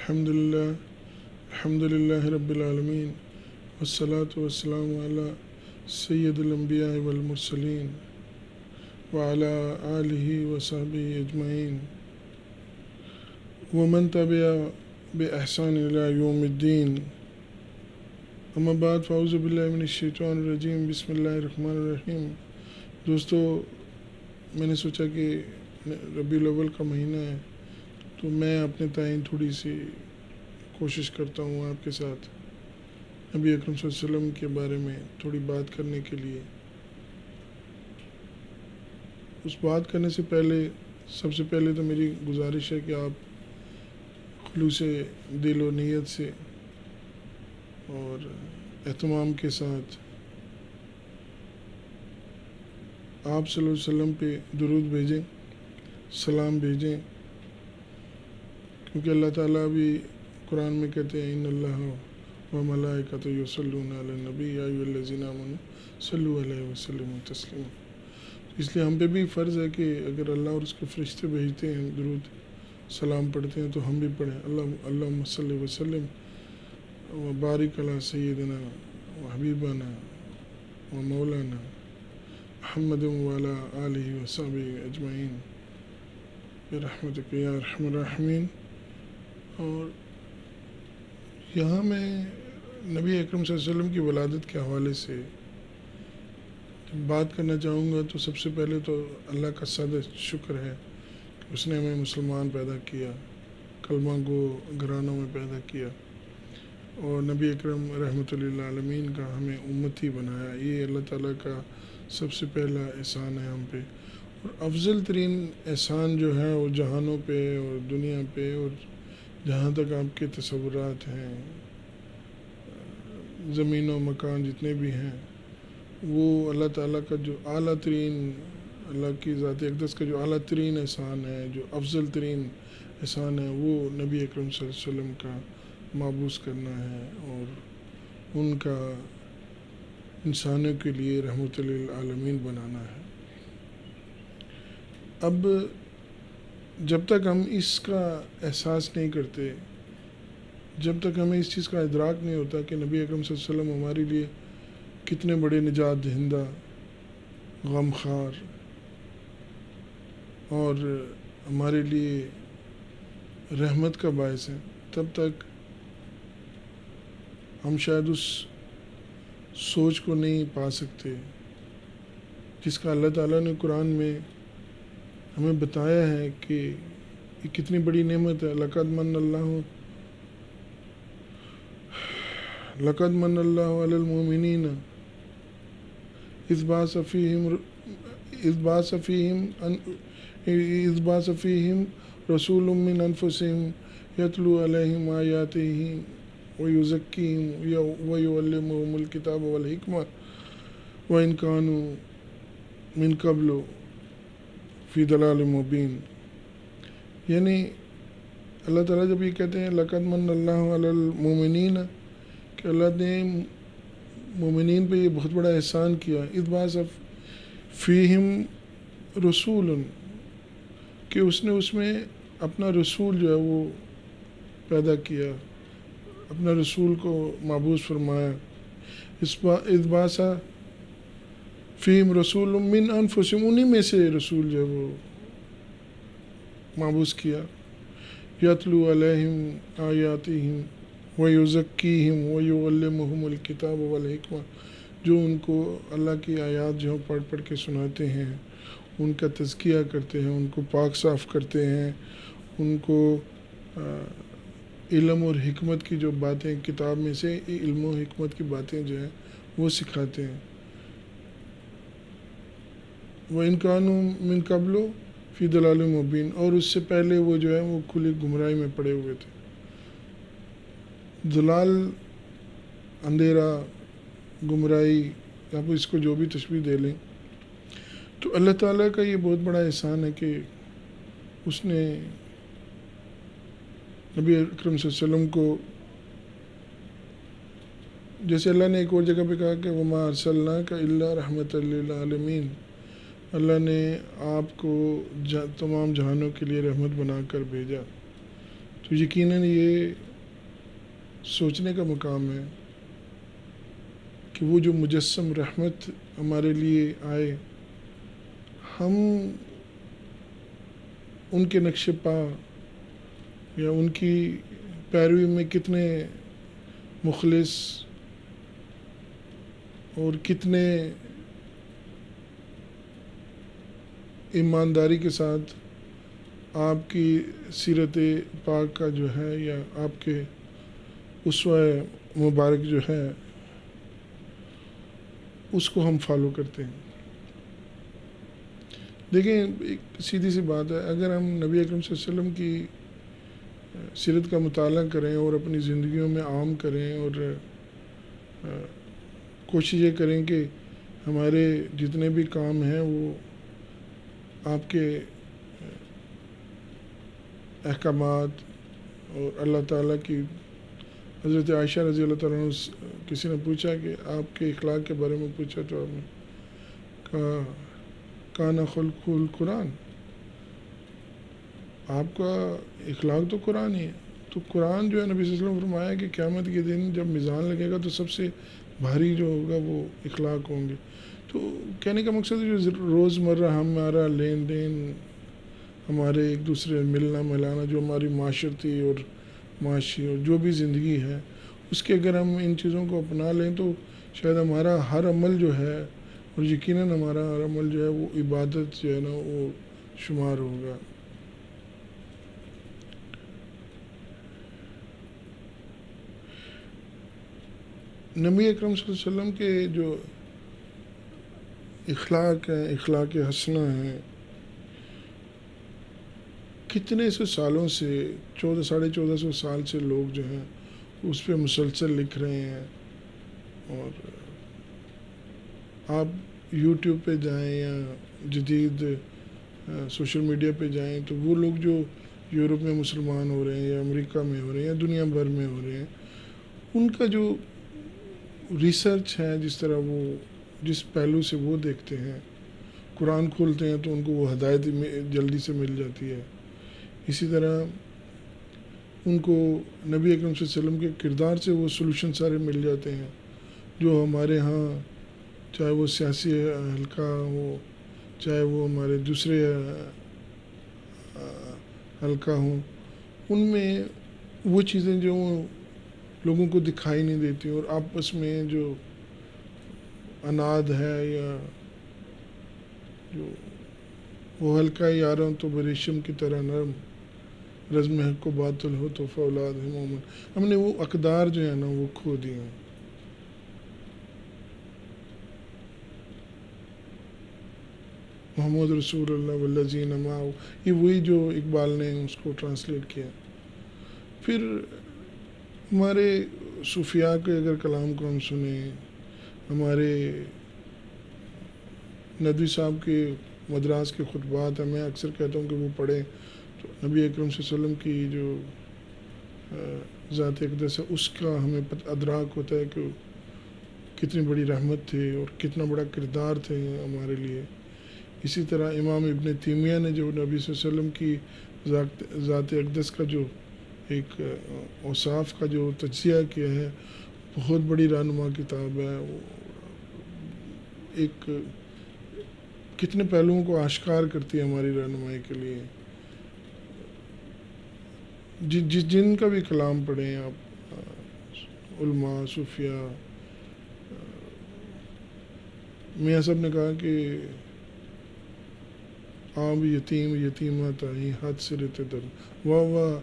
الحمدللہ رب العالمین والصلاة والسلام علی سید الانبیاء والمرسلین وعلی آلہ وصحبہ اجمعین ومن تبع بإحسان الی یوم الدین اما بعد فاعوذ باللہ من الشیطان الرجیم بسم اللہ الرحمن الرحیم۔ دوستو، میں نے سوچا کہ ربیع الاول کا مہینہ ہے تو میں اپنے تئیں تھوڑی سی کوشش کرتا ہوں آپ کے ساتھ نبی اکرم صلی اللہ علیہ وسلم کے بارے میں تھوڑی بات کرنے کے لیے۔ اس بات کرنے سے پہلے سب سے پہلے تو میری گزارش ہے کہ آپ خلوص دل و نیت سے اور اہتمام کے ساتھ آپ صلی اللہ علیہ وسلم پہ درود بھیجیں، سلام بھیجیں، کیونکہ اللہ تعالیٰ بھی قرآن میں کہتے ہیں ان اللہ و ملائکۃ یصلون علی النبی یا ایھا الذین آمنوا صلوا علیہ وسلم تسلیما۔ اس لیے ہم پہ بھی فرض ہے کہ اگر اللہ اور اس کے فرشتے بھیجتے ہیں، درود سلام پڑھتے ہیں تو ہم بھی پڑھیں۔ اللہم صلی وسلم و بارک علی سیدنا و حبیبنا و مولانا محمد وعلی آلہ وصحبہ اجمعین برحمتک یا ارحم الراحمین۔ اور یہاں میں نبی اکرم صلی اللہ علیہ وسلم کی ولادت کے حوالے سے بات کرنا چاہوں گا تو سب سے پہلے تو اللہ کا صد شکر ہے کہ اس نے ہمیں مسلمان پیدا کیا، کلمہ گو گھرانوں میں پیدا کیا اور نبی اکرم رحمۃ للعالمین کا ہمیں امتی بنایا۔ یہ اللہ تعالیٰ کا سب سے پہلا احسان ہے ہم پہ، اور افضل ترین احسان جو ہے وہ جہانوں پہ اور دنیا پہ اور جہاں تک آپ کے تصورات ہیں، زمین و مکان جتنے بھی ہیں، وہ اللہ تعالیٰ کا جو اعلیٰ ترین، اللہ کی ذات اقدس کا جو اعلیٰ ترین احسان ہے، جو افضل ترین احسان ہے، وہ نبی اکرم صلی اللہ علیہ وسلم کا مابعوث کرنا ہے اور ان کا انسانوں کے لیے رحمت للعالمین بنانا ہے۔ اب جب تک ہم اس کا احساس نہیں کرتے، جب تک ہمیں اس چیز کا ادراک نہیں ہوتا کہ نبی اکرم صلی اللہ علیہ وسلم ہمارے لیے کتنے بڑے نجات دہندہ، غمخوار اور ہمارے لیے رحمت کا باعث ہیں، تب تک ہم شاید اس سوچ کو نہیں پا سکتے جس کا اللہ تعالیٰ نے قرآن میں ہمیں بتایا ہے کہ یہ کتنی بڑی نعمت ہے۔ لقد من اللہ علی المؤمنین اذ بعث فیہم رسول من انفسہم یتلو علیہم آیاتہ ویزکیہم ویعلمہم الکتاب والحکمہ وإن کانوا من قبل فی ضلال مبین۔ یعنی اللہ تعالیٰ جب یہ کہتے ہیں لقد من اللہ علی المؤمنین، کہ اللہ نے مومنین پہ یہ بہت بڑا احسان کیا، اذ بعث فیہم رسول، کہ اس نے اس میں اپنا رسول جو ہے وہ پیدا کیا، اپنا رسول کو مابعوث فرمایا۔ اذ بعث فیہم رسول من انفسہم، انہی میں سے رسول جو ہے وہ مابعوث کیا، یتلو علیہم آیاتہم ویزکیہم ویعلمہم الکتاب والحکمہ، جو ان کو اللہ کی آیات جو پڑھ پڑھ کے سناتے ہیں، ان کا تزکیہ کرتے ہیں، ان کو پاک صاف کرتے ہیں، ان کو علم اور حکمت کی جو باتیں کتاب میں سے علم و حکمت کی باتیں جو ہیں وہ سکھاتے ہیں۔ وَإِن كَانُوا مِن قَبْلُ فِي ضَلَالٍ مُبِينٍ، اور اس سے پہلے وہ جو ہے وہ کھلی گمراہی میں پڑے ہوئے تھے۔ ضلال، اندھیرا، گمراہی، آپ اس کو جو بھی تشبیہ دے لیں، تو اللہ تعالیٰ کا یہ بہت بڑا احسان ہے کہ اس نے نبی اکرم صلی اللہ علیہ وسلم کو، جیسے اللہ نے ایک اور جگہ پہ کہا کہ وَمَا أَرْسَلْنَاكَ إِلَّا رَحْمَةً لِّلْعَالَمِينَ، اللہ نے آپ کو تمام جہانوں کے لیے رحمت بنا کر بھیجا۔ تو یقیناً یہ سوچنے کا مقام ہے کہ وہ جو مجسم رحمت ہمارے لیے آئے، ہم ان کے نقش پا یا ان کی پیروی میں کتنے مخلص اور کتنے ایمانداری کے ساتھ آپ کی سیرت پاک کا جو ہے یا آپ کے اسوہ مبارک جو ہے اس کو ہم فالو کرتے ہیں۔ دیکھیں ایک سیدھی سی بات ہے، اگر ہم نبی اکرم صلی اللہ علیہ وسلم کی سیرت کا مطالعہ کریں اور اپنی زندگیوں میں عام کریں اور کوشش یہ کریں کہ ہمارے جتنے بھی کام ہیں وہ آپ کے احکامات اور اللہ تعالیٰ کی، حضرت عائشہ رضی اللہ تعالیٰ عنہ کسی نے پوچھا کہ آپ کے اخلاق کے بارے میں پوچھا تو آپ نے کہا کانا خلق القرآن، آپ کا اخلاق تو قرآن ہی ہے۔ تو قرآن جو ہے نبی صلی اللہ علیہ وسلم فرمایا کہ قیامت کے دن جب میزان لگے گا تو سب سے بھاری جو ہوگا وہ اخلاق ہوں گے۔ تو کہنے کا مقصد ہے جو روزمرہ ہمارا لین دین، ہمارے ایک دوسرے ملنا ملانا، جو ہماری معاشرتی اور معاشی اور جو بھی زندگی ہے، اس کے اگر ہم ان چیزوں کو اپنا لیں تو شاید ہمارا ہر عمل جو ہے، اور یقیناً ہمارا ہر عمل جو ہے وہ عبادت جو ہے نا وہ شمار ہوگا۔ نبی اکرم صلی اللہ علیہ وسلم کے جو اخلاق ہیں، اخلاق حسنہ ہیں، کتنے سے سالوں سے 1400 سال سے لوگ جو ہیں اس پہ مسلسل لکھ رہے ہیں۔ اور آپ یوٹیوب پہ جائیں یا جدید سوشل میڈیا پہ جائیں تو وہ لوگ جو یورپ میں مسلمان ہو رہے ہیں یا امریکہ میں ہو رہے ہیں یا دنیا بھر میں ہو رہے ہیں، ان کا جو ریسرچ ہے، جس طرح وہ جس پہلو سے وہ دیکھتے ہیں، قرآن کھولتے ہیں تو ان کو وہ ہدایت جلدی سے مل جاتی ہے، اسی طرح ان کو نبی اکرم صلی اللہ علیہ وسلم کے کردار سے وہ سلوشن سارے مل جاتے ہیں، جو ہمارے ہاں چاہے وہ سیاسی حلقہ ہو، چاہے وہ ہمارے دوسرے حلقہ ہوں، ان میں وہ چیزیں جو لوگوں کو دکھائی نہیں دیتی، اور آپس میں جو اناد ہے یا جو وہ حلقہ یاروں تو بریشم کی طرح نرم، رزم حق کو باطل ہو تو فولاد ہے مومن، ہم نے وہ اقدار جو ہے نا وہ کھو دیے ہیں۔ محمد رسول اللہ والذین معہ، یہ وہی جو اقبال نے اس کو ٹرانسلیٹ کیا۔ پھر ہمارے صوفیاء کے اگر کلام کو ہم سنیں، ہمارے ندوی صاحب کے مدراس کے خطبات ہیں، میں اکثر کہتا ہوں کہ وہ پڑھیں تو نبی اکرم صلی اللہ علیہ وسلم کی جو ذات اقدس ہے اس کا ہمیں ادراک ہوتا ہے کہ کتنی بڑی رحمت تھی اور کتنا بڑا کردار تھے ہمارے لیے۔ اسی طرح امام ابن تیمیہ نے جو نبی صلی اللہ علیہ وسلم کی ذات اقدس کا جو ایک اوصاف کا جو تجزیہ کیا ہے، بہت بڑی رہنما کتاب ہے، ایک کتنے پہلوؤں کو آشکار کرتی ہے ہماری رہنمائی کے لیے۔ جن کا بھی کلام پڑھیں آپ، علماء، صوفیاء، میاں صاحب نے کہا کہ آب یتیم یتیمہ تائی حد سے رتے در، واہ واہ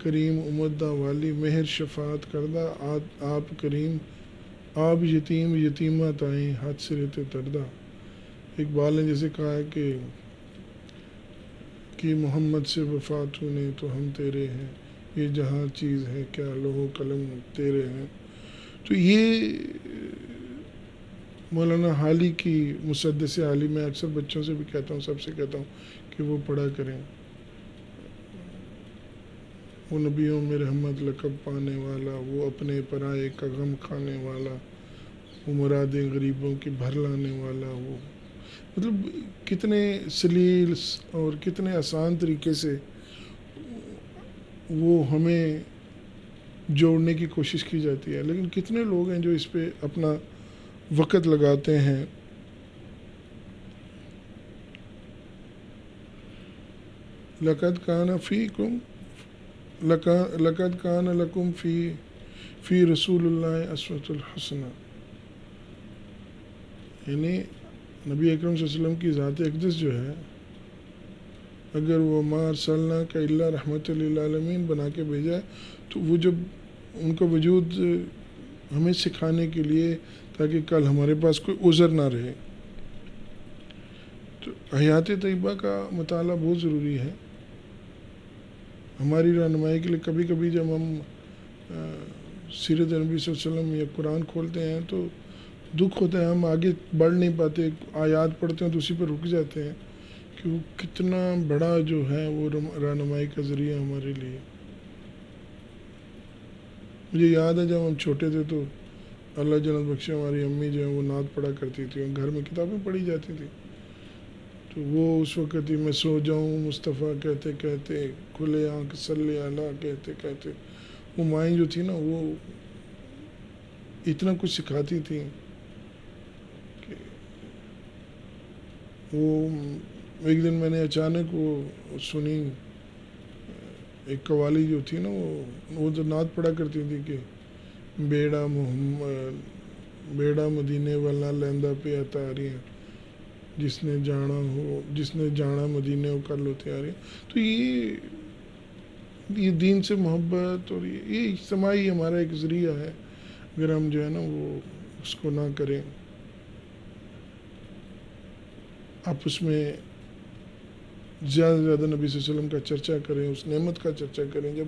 کریم امدہ والی مہر شفاعت کردہ آپ کریم، آب یتیم یتیمہ تائی حد سے رتے دردہ۔ اقبال نے جیسے کہا ہے کہ محمد سے وفات ہونے تو ہم تیرے ہیں، یہ جہاں چیز ہے کیا لوح و قلم تیرے ہیں۔ تو یہ مولانا حالی کی مسدس حالی، میں اکثر بچوں سے بھی کہتا ہوں، سب سے کہتا ہوں کہ وہ پڑھا کریں۔ وہ نبیوں میں رحمت لقب پانے والا، وہ اپنے پرائے کا غم کھانے والا، وہ مرادیں غریبوں کی بھر لانے والا، وہ مطلب کتنے سلیل اور کتنے آسان طریقے سے وہ ہمیں جوڑنے کی کوشش کی جاتی ہے، لیکن کتنے لوگ ہیں جو اس پہ اپنا وقت لگاتے ہیں. لقد کان فیکم لقد کان لکم فی رسول اللہ اسوۃ الحسنہ، یعنی نبی اکرم صلی اللہ علیہ وسلم کی ذات اقدس جو ہے، اگر وہ ما ارسلناک الا رحمۃ للعالمین بنا کے بھیجا ہے، تو وہ جب ان کا وجود ہمیں سکھانے کے لیے تاکہ کل ہمارے پاس کوئی عذر نہ رہے. تو حیات طیبہ کا مطالعہ بہت ضروری ہے ہماری رہنمائی کے لیے. کبھی کبھی جب ہم سیرت نبی صلی اللہ علیہ وسلم یا قرآن کھولتے ہیں تو دکھ ہوتا ہے، ہم آگے بڑھ نہیں پاتے، آیات پڑھتے ہیں تو اسی پر رک جاتے ہیں کہ وہ کتنا بڑا جو ہے وہ رہنمائی کا ذریعہ ہمارے لیے. مجھے یاد ہے جب ہم چھوٹے تھے تو اللہ جنت بخشے ہماری امی جو ہیں وہ نعت پڑھا کرتی تھی، گھر میں کتابیں پڑھی جاتی تھیں، تو وہ اس وقت ہی میں سو جاؤں مصطفیٰ کہتے کہتے، کھلے آنکھ صلی اللہ کہتے کہتے، وہ مائیں جو تھی نا وہ اتنا کچھ سکھاتی تھیں کہ وہ ایک دن میں نے اچانک وہ سنی، ایک قوالی جو تھی نا وہ تو نعت پڑھا کرتی تھی کہ بیڑا مدینے والا لیندہ پہ اتاریاں، جس نے جانا مدینے وہ کر لو تیاری. تو یہ دین سے محبت اور یہ اجتماعی ہمارا ایک ذریعہ ہے، اگر ہم جو ہے نا وہ اس کو نہ کریں، آپس میں زیادہ سے زیادہ نبی صلی اللہ علیہ وسلم کا چرچا کریں، اس نعمت کا چرچا کریں. جب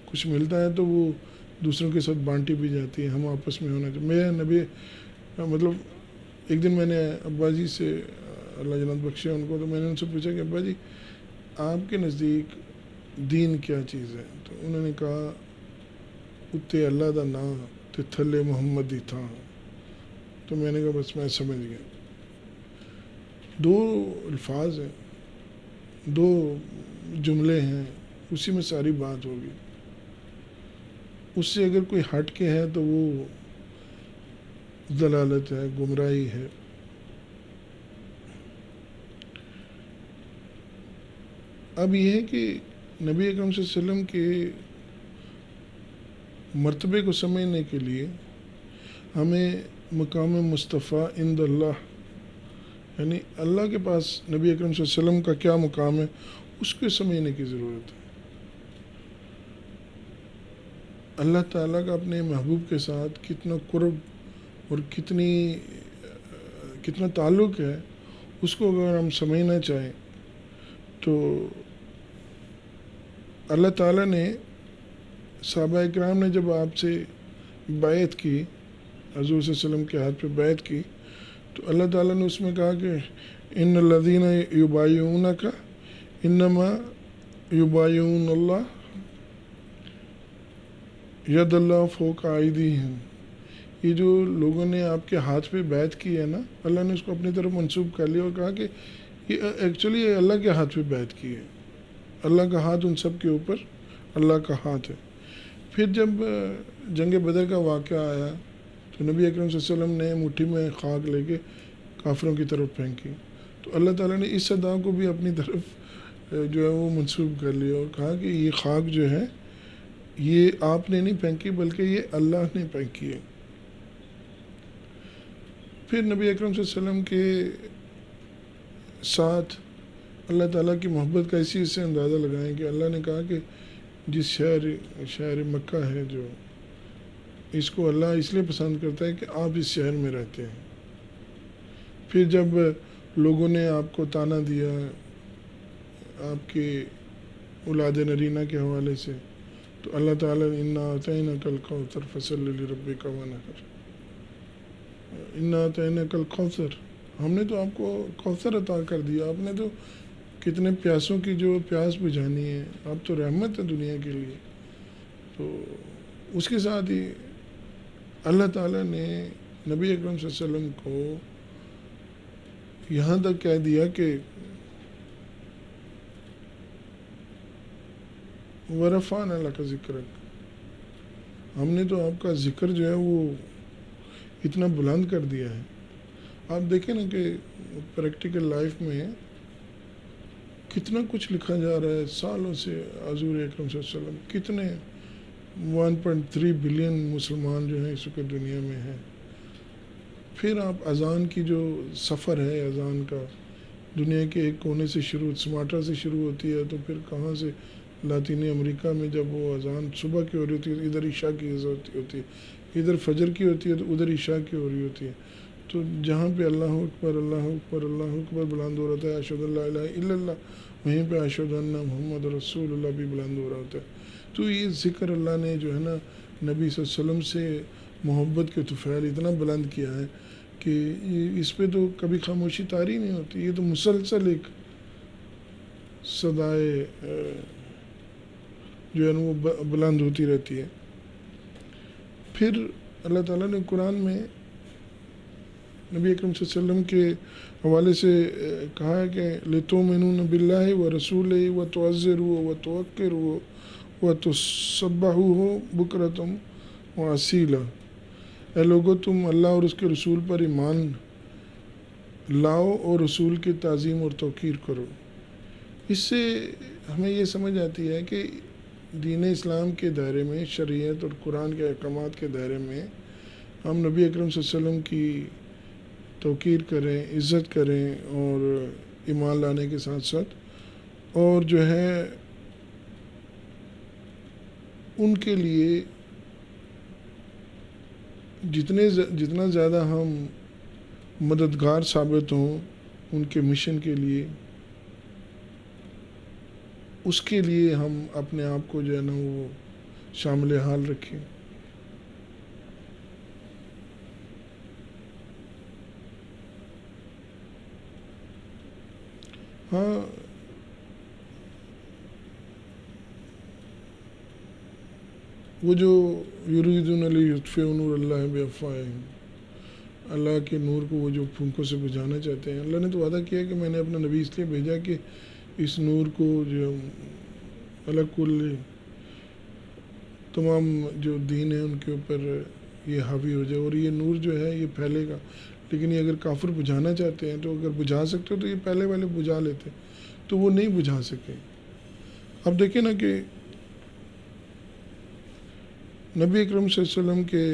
کچھ ملتا ہے تو وہ دوسروں کے ساتھ بانٹی بھی جاتی ہے. ہم آپس میں ہونا چاہیے. میرے نبی مطلب ایک دن میں نے ابا جی سے، اللہ جنت بخشے ان کو، تو میں نے ان سے پوچھا کہ ابا جی آپ کے نزدیک دین کیا چیز ہے؟ تو انہوں نے کہا اتے اللہ دا نام تے تھلے محمد دی تھا. تو میں نے کہا بس میں سمجھ گیا. دو الفاظ ہیں، دو جملے ہیں، اسی میں ساری بات ہوگی. اس سے اگر کوئی ہٹ کے ہے تو وہ ضلالت ہے، گمراہی ہے. اب یہ ہے کہ نبی اکرم صلی اللہ علیہ وسلم کے مرتبے کو سمجھنے کے لیے ہمیں مقام مصطفیٰ عند اللہ، یعنی اللہ کے پاس نبی اکرم صلی اللہ علیہ وسلم کا کیا مقام ہے، اس کو سمجھنے کی ضرورت ہے. اللہ تعالیٰ کا اپنے محبوب کے ساتھ کتنا قرب اور کتنا تعلق ہے، اس کو اگر ہم سمجھنا چاہیں تو اللہ تعالیٰ نے، صحابہ اکرام نے جب آپ سے بیعت کی، حضور صلی اللہ علیہ وسلم کے ہاتھ پہ بیعت کی، تو اللہ تعالیٰ نے اس میں کہا کہ ان الذین یبایعونک انما یبایعون اللہ ید اللہ فوق ایدیہم. یہ جو لوگوں نے آپ کے ہاتھ پہ بیعت کی ہے نا، اللہ نے اس کو اپنی طرف منسوب کر لیا اور کہا کہ یہ ایکچولی اللہ کے ہاتھ پہ بیعت کی ہے. اللہ کا ہاتھ ان سب کے اوپر اللہ کا ہاتھ ہے. پھر جب جنگ بدر کا واقعہ آیا تو نبی اکرم صلی اللہ علیہ وسلم نے مٹھی میں خاک لے کے کافروں کی طرف پھینکی، تو اللہ تعالیٰ نے اس صدا کو بھی اپنی طرف جو ہے وہ منسوب کر لیا اور کہا کہ یہ خاک جو ہے یہ آپ نے نہیں پھینکی بلکہ یہ اللہ نے پھینکی ہے. پھر نبی اکرم صلی اللہ علیہ وسلم کے ساتھ اللہ تعالیٰ کی محبت کا اسی سے اندازہ لگائیں کہ اللہ نے کہا کہ جس شہر مکہ ہے جو، اس کو اللہ اس لیے پسند کرتا ہے کہ آپ اس شہر میں رہتے ہیں. پھر جب لوگوں نے آپ کو تانا دیا آپ کے اولاد نرینہ کے حوالے سے، تو اللہ تعالیٰ نے انا اعطیناک الکوثر فصلی لربک وانحر، انا اعطیناک الکوثر، ہم نے تو آپ کو کوثر عطا کر دیا، آپ نے تو کتنے پیاسوں کی جو پیاس بجھانی ہے، آپ تو رحمت ہے دنیا کے لیے. تو اس کے ساتھ ہی اللہ تعالیٰ نے نبی اکرم صلی اللہ علیہ وسلم کو یہاں تک کہہ دیا کہ ورفعنا لک ذکرک، ہم نے تو آپ کا ذکر جو ہے وہ اتنا بلند کر دیا ہے. آپ دیکھیں نا کہ پریکٹیکل لائف میں کتنا کچھ لکھا جا رہا ہے سالوں سے. حضور اکرم صلی اللہ علیہ وسلم کتنے 1.3 بلین مسلمان جو ہیں اس وقت دنیا میں ہیں. پھر آپ اذان کی جو سفر ہے اذان کا، دنیا کے ایک کونے سے شروع، سماٹرا سے شروع ہوتی ہے تو پھر کہاں سے لاطینی امریکہ میں جب وہ اذان صبح کی ہو رہی ہوتی ہے، ادھر عشاء کی ہوتی ہے، ادھر فجر کی ہوتی ہے تو ادھر عشاء کی ہو رہی ہوتی ہے. تو جہاں پہ اللہ اکبر اللہ اکبر اللہ اکبر بلند ہو رہا ہے، اشہد ان لا الہ الا اللہ، وہیں پہ اشہد ان محمد رسول اللہ بھی بلند ہو رہا ہوتا ہے. تو یہ ذکر اللہ نے جو ہے نا نبی صلی اللہ علیہ وسلم سے محبت کے طفیل اتنا بلند کیا ہے کہ اس پہ تو کبھی خاموشی طاری نہیں ہوتی. یہ تو مسلسل ایک صدائے جو ہے نا وہ بلند ہوتی رہتی ہے. پھر اللہ تعالیٰ نے قرآن میں نبی اکرم صلی اللہ علیہ وسلم کے حوالے سے کہا ہے کہ لِتُؤْمِنُونَ بِاللَّهِ وَرَسُولِهِ وَتُعَزِّرُوهُ وَتُوَقِّرُوهُ وَتُسَبِّحُوهُ بُكْرَةً وَأَصِيلًا. اے لوگو تم اللہ اور اس کے رسول پر ایمان لاؤ اور رسول کی تعظیم اور توقیر کرو. اس سے ہمیں یہ سمجھ آتی ہے کہ دین اسلام کے دائرے میں، شریعت اور قرآن کے احکامات کے دائرے میں ہم نبی اکرم صلی اللہ علیہ وسلم کی توقیر کریں، عزت کریں اور ایمان لانے کے ساتھ ساتھ، اور جو ہے ان کے لیے جتنا زیادہ ہم مددگار ثابت ہوں ان کے مشن کے لیے، اس کے لیے ہم اپنے آپ کو جو ہے نا وہ شامل حال رکھیں. ہاں وہ جو یریدون لیطفئوا نور اللہ بافواہہم، اللہ کے نور کو وہ جو پھونکوں سے بجھانا چاہتے ہیں، اللہ نے تو وعدہ کیا کہ میں نے اپنا نبی اس لیے بھیجا کہ اس نور کو جو الگ کل تمام جو دین ہیں ان کے اوپر یہ حاوی ہو جائے اور یہ نور جو ہے یہ پھیلے گا. لیکن یہ اگر کافر بجھانا چاہتے ہیں تو اگر بجھا سکتے ہو تو یہ پہلے والے بجھا لیتے، تو وہ نہیں بجھا سکے. اب دیکھیں نا کہ نبی اکرم صلی اللہ علیہ وسلم کے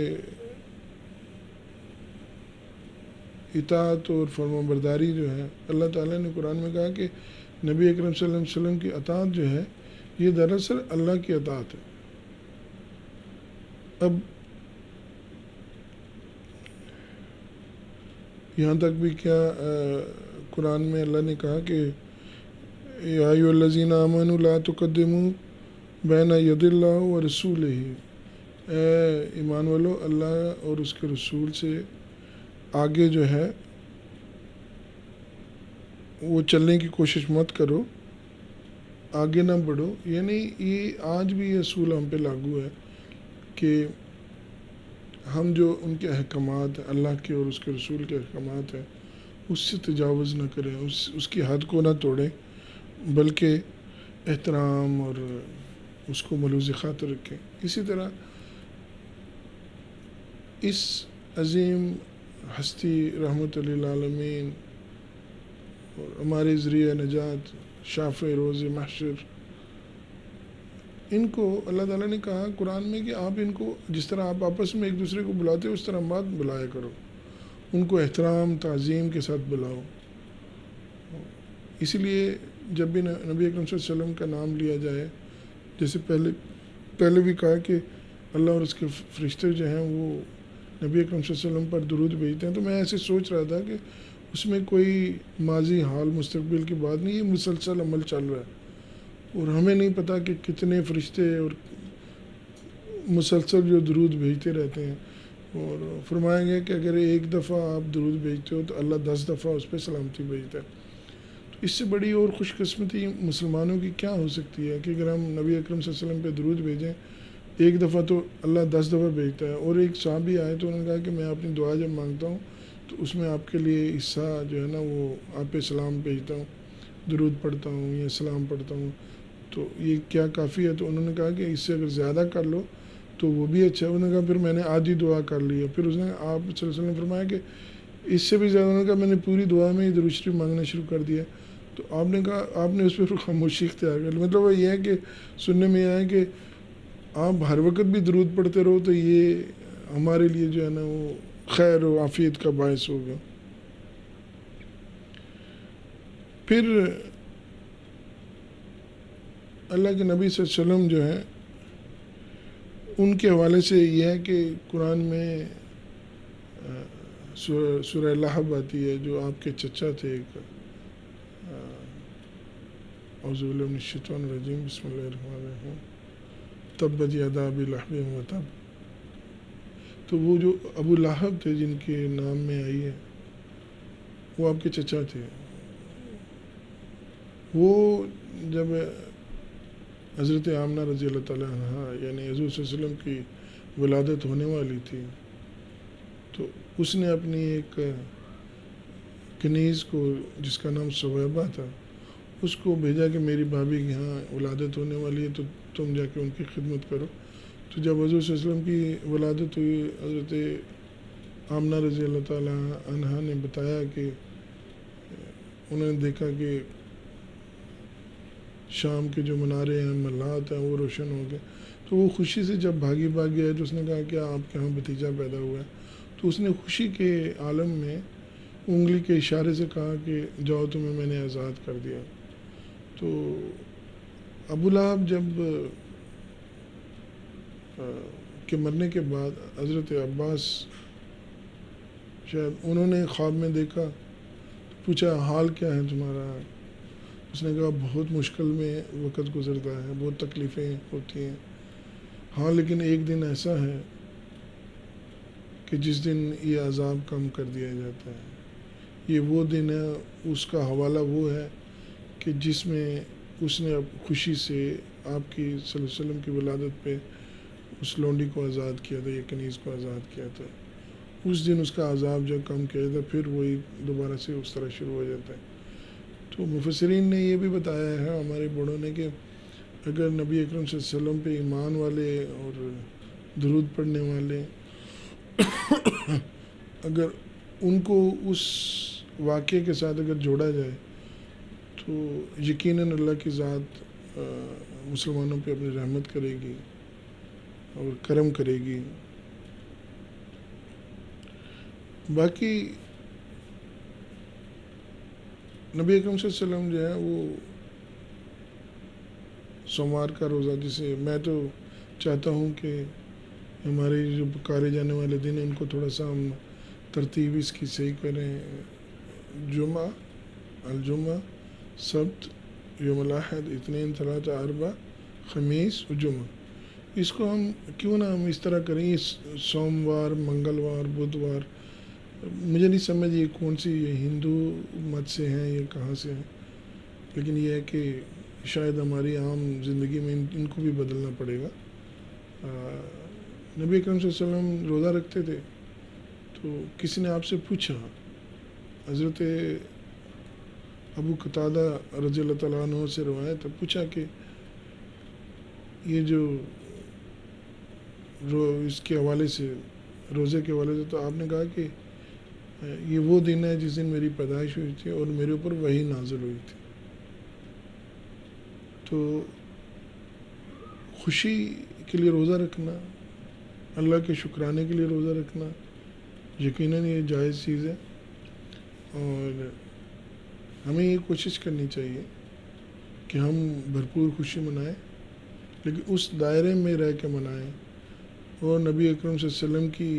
اطاعت اور فرما برداری جو ہے، اللہ تعالیٰ نے قرآن میں کہا کہ نبی اکرم صلی اللہ علیہ وسلم کی اطاعت جو ہے یہ دراصل اللہ کی اطاعت ہے. اب یہاں تک بھی کیا قرآن میں اللہ نے کہا کہ یا ایھا الذین آمنوا لا تقدموا بین ید اللہ و رسولہ، اے ایمان والو اللہ اور اس کے رسول سے آگے جو ہے وہ چلنے کی کوشش مت کرو، آگے نہ بڑھو. یعنی یہ آج بھی یہ اصول ہم پہ لاگو ہے کہ ہم جو ان کے احکامات اللہ کے اور اس کے رسول کے احکامات ہیں اس سے تجاوز نہ کریں، اس کی حد کو نہ توڑیں، بلکہ احترام اور اس کو ملوث خاطر رکھیں. اسی طرح اس عظیم ہستی رحمت للعالمین اور ہمارے ذریعہ نجات شافع روز محشر، ان کو اللہ تعالیٰ نے کہا قرآن میں کہ آپ ان کو جس طرح آپ آپس میں ایک دوسرے کو بلاتے ہو اس طرح مت بلایا کرو، ان کو احترام تعظیم کے ساتھ بلاؤ. اسی لیے جب بھی نبی اکرم صلی اللہ علیہ وسلم کا نام لیا جائے، جیسے پہلے بھی کہا کہ اللہ اور اس کے فرشتے جو ہیں وہ نبی اکرم صلی اللہ علیہ وسلم پر درود بھیجتے ہیں، تو میں ایسے سوچ رہا تھا کہ اس میں کوئی ماضی حال مستقبل کی بات نہیں، یہ مسلسل عمل چل رہا ہے اور ہمیں نہیں پتہ کہ کتنے فرشتے اور مسلسل جو درود بھیجتے رہتے ہیں. اور فرمایا گیا کہ اگر ایک دفعہ آپ درود بھیجتے ہو تو اللہ 10 دفعہ اس پہ سلامتی بھیجتا ہے. تو اس سے بڑی اور خوش قسمتی مسلمانوں کی کیا ہو سکتی ہے کہ اگر ہم نبی اکرم صلی اللہ علیہ وسلم پہ درود بھیجیں، ایک دفعہ تو اللہ 10 دفعہ بھیجتا ہے. اور ایک صحابی آئے تو انہوں نے کہا کہ میں اپنی دعا جب مانگتا ہوں تو اس میں آپ کے لیے حصہ جو ہے نا وہ آپ پہ سلام بھیجتا ہوں، درود پڑھتا ہوں یا سلام پڑھتا ہوں. تو یہ کیا کافی ہے؟ تو انہوں نے کہا کہ اس سے اگر زیادہ کر لو تو وہ بھی اچھا ہے. انہوں نے کہا پھر میں نے آدھی دعا کر لی ہے. پھر اس نے آپ صلی اللہ علیہ وسلم نے فرمایا کہ اس سے بھی زیادہ. انہوں نے کہا میں نے پوری دعا میں درود شریف مانگنا شروع کر دیا. تو آپ نے کہا آپ نے اس پہ خاموشی اختیار کر لی. مطلب وہ یہ ہے کہ سننے میں یہ ہے کہ آپ ہر وقت بھی درود پڑھتے رہو تو یہ ہمارے لیے جو ہے نا وہ خیر و عافیت کا باعث ہوگا. پھر اللہ کے نبی صلی اللہ علیہ وسلم جو ہیں ان کے حوالے سے یہ ہے کہ قرآن میں سورہ لہب آتی ہے جو آپ کے چچا تھے. اعوذ باللہ من الشیطان الرجیم بسم اللہ الرحمن الرحیم تبت یدا ابی لہب وتب. تو وہ جو ابو لہب تھے جن کے نام میں آئی ہے وہ آپ کے چچا تھے. وہ جب حضرت آمنہ رضی اللہ تعالیٰ عنہ یعنی حضور صلی اللہ علیہ وسلم کی ولادت ہونے والی تھی تو اس نے اپنی ایک کنیز کو جس کا نام سویبہ تھا اس کو بھیجا کہ میری بھابھی کے یہاں ولادت ہونے والی ہے تو تم جا کے ان کی خدمت کرو. تو جب حضور صلی اللہ علیہ وسلم کی ولادت ہوئی حضرت آمنہ رضی اللہ تعالیٰ عنہ نے بتایا کہ انہوں نے دیکھا کہ شام کے جو منارے ہیں ملات ہیں وہ روشن ہو گئے. تو وہ خوشی سے جب بھاگی گیا تو اس نے کہا کہ آپ کے یہاں بھتیجا پیدا ہوا ہے. تو اس نے خوشی کے عالم میں انگلی کے اشارے سے کہا کہ جاؤ تمہیں میں نے آزاد کر دیا. تو ابو لہب جب کے مرنے کے بعد حضرت عباس شاید انہوں نے خواب میں دیکھا تو پوچھا حال کیا ہے تمہارا؟ اس نے کہا بہت مشکل میں وقت گزرتا ہے, بہت تکلیفیں ہوتی ہیں. ہاں لیکن ایک دن ایسا ہے کہ جس دن یہ عذاب کم کر دیا جاتا ہے. یہ وہ دن ہے, اس کا حوالہ وہ ہے کہ جس میں اس نے خوشی سے آپ کی صلی اللہ علیہ وسلم کی ولادت پہ اس لونڈی کو آزاد کیا تھا, یہ کنیز کو آزاد کیا تھا. اس دن اس کا عذاب جو کم کیا جاتا ہے پھر وہی دوبارہ سے اس طرح شروع ہو جاتا ہے. تو مفسرین نے یہ بھی بتایا ہے ہمارے بڑوں نے کہ اگر نبی اکرم صلی اللہ علیہ وسلم پہ ایمان والے اور درود پڑھنے والے اگر ان کو اس واقعے کے ساتھ اگر جوڑا جائے تو یقیناً اللہ کی ذات مسلمانوں پہ اپنی رحمت کرے گی اور کرم کرے گی. باقی نبی اکرم صلی اللہ علیہ وسلم جو ہے وہ سوموار کا روزہ, جسے میں تو چاہتا ہوں کہ ہمارے جو پکارے جانے والے دن ہیں ان کو تھوڑا سا ہم ترتیب اس کی صحیح کریں. جمعہ, الجمعہ, سبت, یوم الاحد, اثنین, ثلاثہ, اربع, خمیس و جمعہ. اس کو ہم کیوں نہ ہم اس طرح کریں, سوموار, منگلوار, بدھوار. مجھے نہیں سمجھ یہ کون سی یہ ہندو مت سے ہیں یہ کہاں سے ہیں, لیکن یہ ہے کہ شاید ہماری عام زندگی میں ان کو بھی بدلنا پڑے گا. نبی اکرم صلی اللہ علیہ وسلم روزہ رکھتے تھے تو کسی نے آپ سے پوچھا, حضرت ابو قتادہ رضی اللہ تعالیٰ عنہ سے روایت ہے, پوچھا کہ یہ جو اس کے حوالے سے روزے کے حوالے سے, تو آپ نے کہا کہ یہ وہ دن ہے جس دن میری پیدائش ہوئی تھی اور میرے اوپر وحی نازل ہوئی تھی. تو خوشی کے لیے روزہ رکھنا, اللہ کے شکرانے کے لیے روزہ رکھنا یقیناً یہ جائز چیز ہے, اور ہمیں یہ کوشش کرنی چاہیے کہ ہم بھرپور خوشی منائیں, لیکن اس دائرے میں رہ کے منائیں اور نبی اکرم صلی اللہ علیہ وسلم کی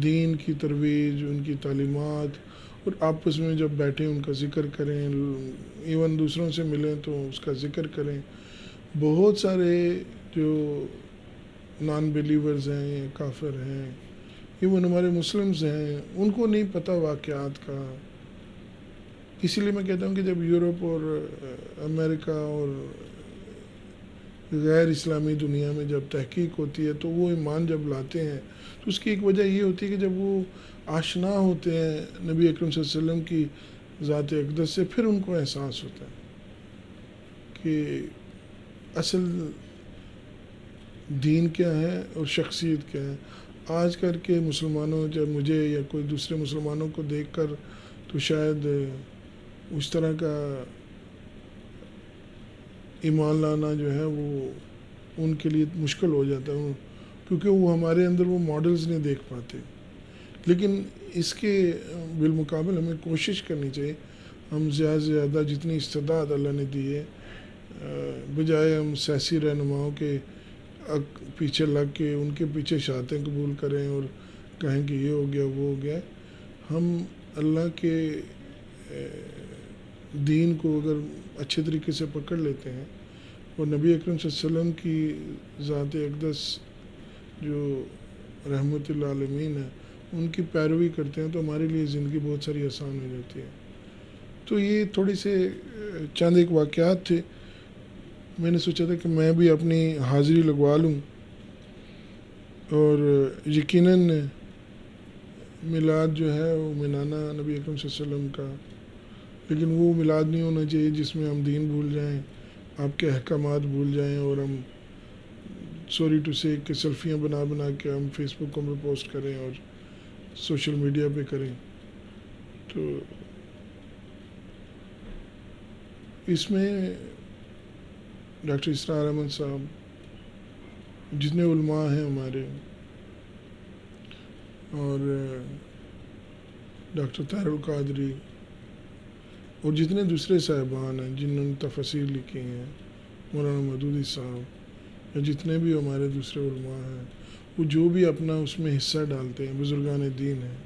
دین کی ترویج, ان کی تعلیمات, اور آپس میں جب بیٹھیں ان کا ذکر کریں, ایون دوسروں سے ملیں تو اس کا ذکر کریں. بہت سارے جو نان بیلیورز ہیں یا کافر ہیں, ایون ہمارے مسلمز ہیں, ان کو نہیں پتہ واقعات کا. اسی لیے میں کہتا ہوں کہ جب یورپ اور امریکہ اور غیر اسلامی دنیا میں جب تحقیق ہوتی ہے تو وہ ایمان جب لاتے ہیں تو اس کی ایک وجہ یہ ہوتی ہے کہ جب وہ آشنا ہوتے ہیں نبی اکرم صلی اللہ علیہ وسلم کی ذات اقدس سے, پھر ان کو احساس ہوتا ہے. کہ اصل دین کیا ہے اور شخصیت کیا ہے. آج کر کے مسلمانوں جب مجھے یا کوئی دوسرے مسلمانوں کو دیکھ کر تو شاید اس طرح کا ایمان لانا جو ہے وہ ان کے لیے مشکل ہو جاتا ہے، کیونکہ وہ ہمارے اندر وہ ماڈلز نہیں دیکھ پاتے. لیکن اس کے بالمقابل ہمیں کوشش کرنی چاہیے، ہم زیادہ سے زیادہ جتنی استعداد اللہ نے دی ہے، بجائے ہم سیاسی رہنماؤں کے پیچھے لگ کے ان کے پیچھے شہادتیں قبول کریں اور کہیں کہ یہ ہو گیا وہ ہو گیا، ہم اللہ کے دین کو اگر اچھے طریقے سے پکڑ لیتے ہیں اور نبی اکرم صلی اللہ علیہ وسلم کی ذات اقدس جو رحمت للعالمین ہے ان کی پیروی کرتے ہیں تو ہمارے لیے زندگی بہت ساری آسان ہو جاتی ہے. تو یہ تھوڑی سے چند ایک واقعات تھے، میں نے سوچا تھا کہ میں بھی اپنی حاضری لگوا لوں. اور یقیناً میلاد جو ہے وہ منانا نبی اکرم صلی اللہ علیہ وسلم کا، لیکن وہ میلاد نہیں ہونا چاہیے جس میں ہم دین بھول جائیں، آپ کے احکامات بھول جائیں اور ہم سوری ٹو سے کہ سیلفیاں بنا بنا کے ہم فیس بک پہ پوسٹ کریں اور سوشل میڈیا پہ کریں. تو اس میں ڈاکٹر اسرار احمد صاحب، جتنے علماء ہیں ہمارے، اور ڈاکٹر طاہر القادری اور جتنے دوسرے صاحبان ہیں جنہوں نے تفاسیر لکھی ہیں، مولانا مودودی صاحب یا جتنے بھی ہمارے دوسرے علماء ہیں، وہ جو بھی اپنا اس میں حصہ ڈالتے ہیں، بزرگان دین ہیں،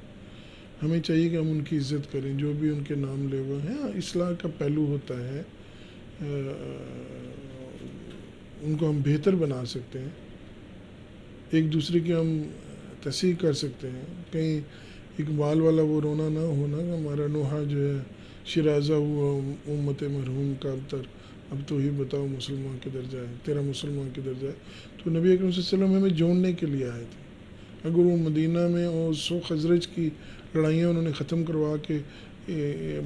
ہمیں چاہیے کہ ہم ان کی عزت کریں، جو بھی ان کے نام لے ہوئے ہیں. اصلاح کا پہلو ہوتا ہے، ان کو ہم بہتر بنا سکتے ہیں، ایک دوسرے کی ہم تصحیح کر سکتے ہیں. کہیں اقبال والا وہ رونا نہ ہونا کہ ہمارا نوحہ جو ہے شیرازہ ہوا امت مرحوم کا ابتر، اب تو ہی بتاؤ مسلمان کدھر جائے، تیرا مسلمان کدھر جائے. تو نبی اکرم صلی اللہ علیہ وسلم ہمیں جوڑنے کے لیے آئے تھے. اگر وہ مدینہ میں اوس و خزرج کی لڑائیاں انہوں نے ختم کروا کے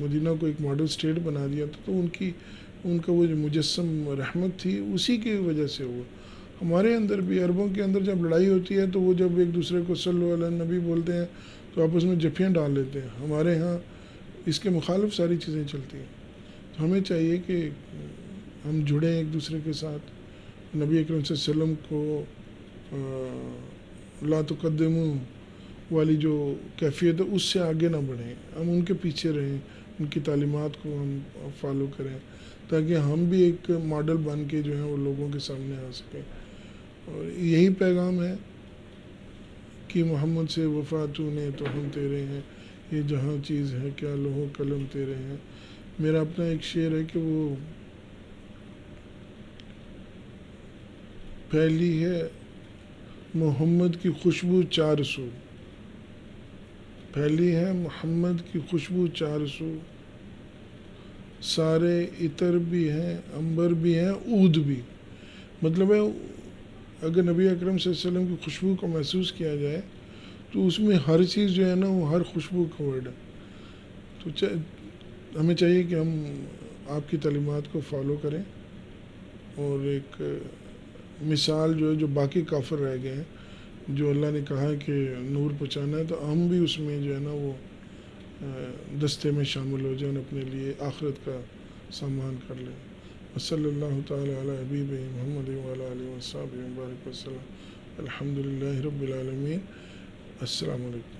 مدینہ کو ایک ماڈل سٹیٹ بنا دیا تھا، تو ان کا وہ جو مجسم رحمت تھی اسی کی وجہ سے ہوا. ہمارے اندر بھی عربوں کے اندر جب لڑائی ہوتی ہے تو وہ جب ایک دوسرے کو صلی اللہ علیہ نبی بولتے ہیں تو آپس میں جفیاں ڈال لیتے ہیں. ہمارے ہاں اس کے مخالف ساری چیزیں چلتی ہیں. تو ہمیں چاہیے کہ ہم جڑیں ایک دوسرے کے ساتھ، نبی اکرم صلی اللہ علیہ وسلم کو لا تقدموا والی جو کیفیت ہے اس سے آگے نہ بڑھیں، ہم ان کے پیچھے رہیں، ان کی تعلیمات کو ہم فالو کریں تاکہ ہم بھی ایک ماڈل بن کے جو ہے وہ لوگوں کے سامنے آ سکیں. اور یہی پیغام ہے کہ محمد سے وفا تو نے تو ہم تیرے ہیں، یہ جہاں چیز ہے کیا لوح و قلم تیرے ہیں. میرا اپنا ایک شعر ہے کہ وہ پھیلی ہے محمد کی خوشبو چار سو، پھیلی ہے محمد کی خوشبو چار سو، سارے عطر بھی ہیں عنبر بھی ہیں عود بھی. مطلب ہے اگر نبی اکرم صلی اللہ علیہ وسلم کی خوشبو کو محسوس کیا جائے تو اس میں ہر چیز جو ہے نا وہ ہر خوشبو کا ورڈ ہے. تو ہمیں چاہیے کہ ہم آپ کی تعلیمات کو فالو کریں اور ایک مثال جو ہے جو باقی کافر رہ گئے ہیں، جو اللہ نے کہا ہے کہ نور پہنچانا ہے، تو ہم بھی اس میں جو ہے نا وہ دستے میں شامل ہو جائیں، اپنے لیے آخرت کا سامان کر لیں. صلی اللہ تعالی علی حبیب محمد وعلی آلہ وصحبہ وبارک وسلم. الحمدللہ رب العالمین. السلام علیکم.